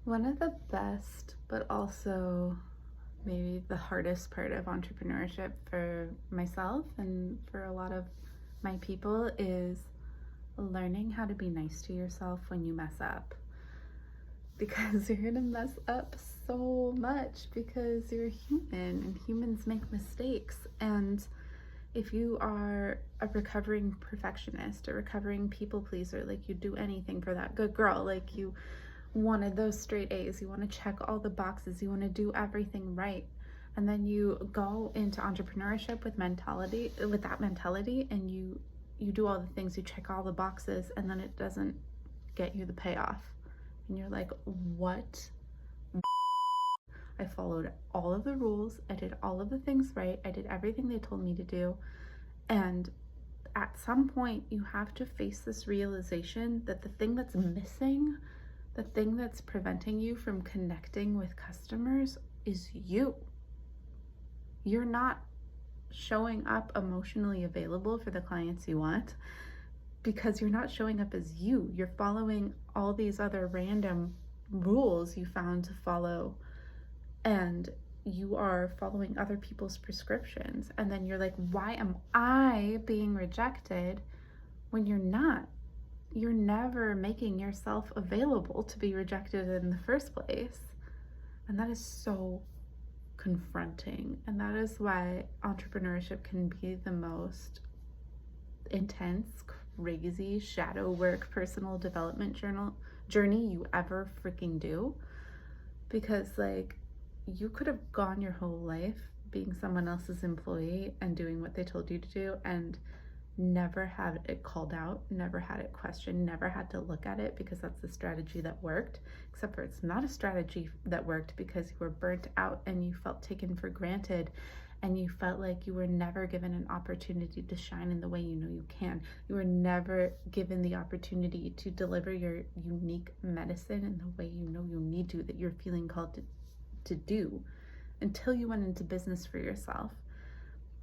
One of the best, but also maybe the hardest part of entrepreneurship for myself and for a lot of my people is learning how to be nice to yourself when you mess up. Because you're gonna mess up so much because you're human and humans make mistakes. And if you are a recovering perfectionist, a recovering people pleaser, like you do anything for that good girl, like you wanted those straight A's, you want to check all the boxes, you want to do everything right, and then you go into entrepreneurship with that mentality, and you do all the things, you check all the boxes, and then it doesn't get you the payoff, and you're like, what? I followed all of the rules, I did all of the things right, I did everything they told me to do, and at some point you have to face this realization that the thing that's missing, the thing that's preventing you from connecting with customers is you. You're not showing up emotionally available for the clients you want because you're not showing up as you. You're following all these other random rules you found to follow, and you are following other people's prescriptions. And then you're like, why am I being rejected when you're not? You're never making yourself available to be rejected in the first place. And that is so confronting. And that is why entrepreneurship can be the most intense, crazy, shadow work, personal development journey you ever freaking do. Because, like, you could have gone your whole life being someone else's employee and doing what they told you to do and never had it called out, never had it questioned, never had to look at it because that's the strategy that worked, except for it's not a strategy that worked because you were burnt out and you felt taken for granted and you felt like you were never given an opportunity to shine in the way you know you can. You were never given the opportunity to deliver your unique medicine in the way you know you need to, that you're feeling called to do, until you went into business for yourself.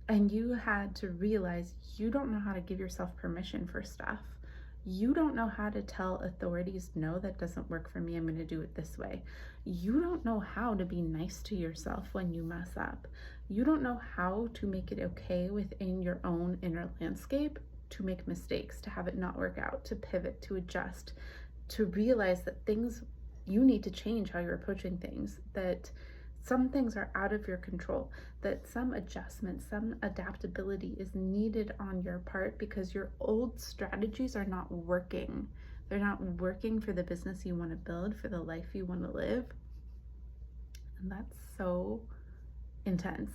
And you had to realize you don't know how to give yourself permission for stuff. You don't know how to tell authorities, no, that doesn't work for me, I'm going to do it this way. You don't know how to be nice to yourself when you mess up. You don't know how to make it okay within your own inner landscape to make mistakes, to have it not work out, to pivot, to adjust, to realize that things, you need to change how you're approaching things, that some things are out of your control, that some adjustment, some adaptability is needed on your part because your old strategies are not working. They're not working for the business you want to build, for the life you want to live. And that's so intense.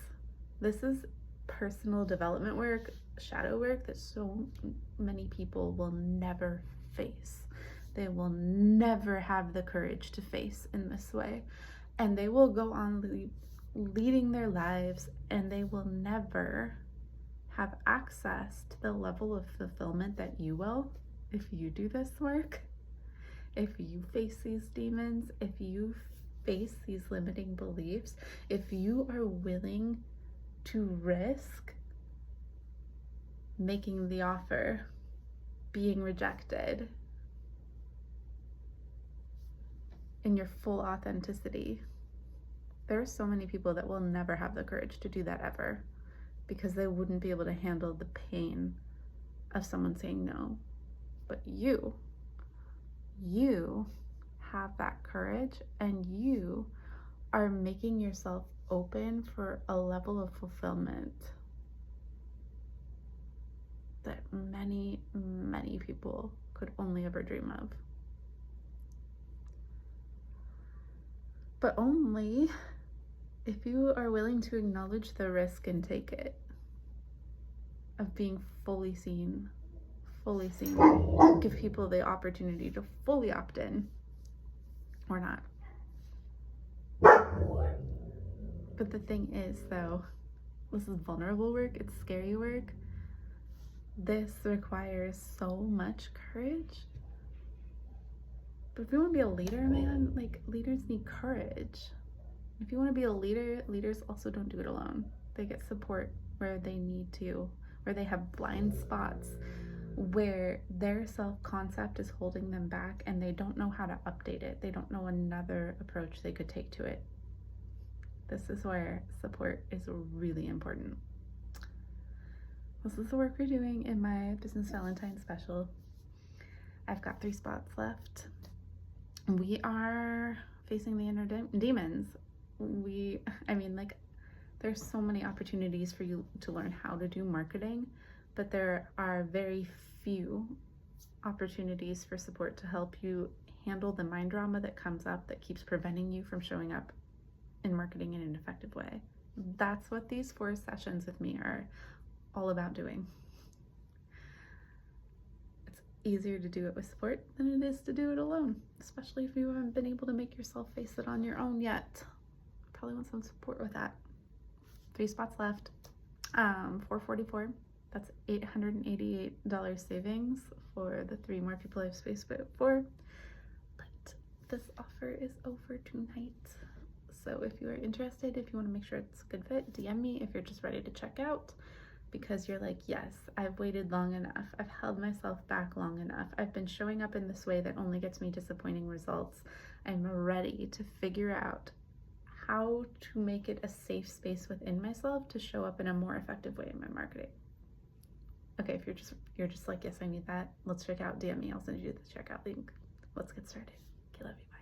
This is personal development work, shadow work that so many people will never face. They will never have the courage to face in this way. And they will go on leading their lives and they will never have access to the level of fulfillment that you will if you do this work, if you face these demons, if you face these limiting beliefs, if you are willing to risk making the offer, being rejected in your full authenticity. There are so many people that will never have the courage to do that ever because they wouldn't be able to handle the pain of someone saying no. But you have that courage, and you are making yourself open for a level of fulfillment that many, many people could only ever dream of. But only if you are willing to acknowledge the risk and take it, of being fully seen, give people the opportunity to fully opt in or not. But the thing is, though, this is vulnerable work, it's scary work. This requires so much courage. But if you want to be a leader, man, like, leaders need courage. If you want to be a leader, leaders also don't do it alone. They get support where they need to, where they have blind spots, where their self-concept is holding them back and they don't know how to update it. They don't know another approach they could take to it. This is where support is really important. This is the work we're doing in my Business Valentine special. I've got 3 spots left. We are facing the inner demons. There's so many opportunities for you to learn how to do marketing, but there are very few opportunities for support to help you handle the mind drama that comes up that keeps preventing you from showing up in marketing in an effective way. That's what these 4 sessions with me are all about doing. It's easier to do it with support than it is to do it alone, especially if you haven't been able to make yourself face it on your own yet. Probably want some support with that. 3 spots left. $444. That's $888 savings for the 3 more people I've spaced it for. But this offer is over tonight. So if you are interested, if you want to make sure it's a good fit, DM me if you're just ready to check out, because you're like, yes, I've waited long enough. I've held myself back long enough. I've been showing up in this way that only gets me disappointing results. I'm ready to figure out how to make it a safe space within myself to show up in a more effective way in my marketing. Okay, if you're just like, yes, I need that, let's check out, DM me, I'll send you the checkout link. Let's get started. Okay, love you. Bye.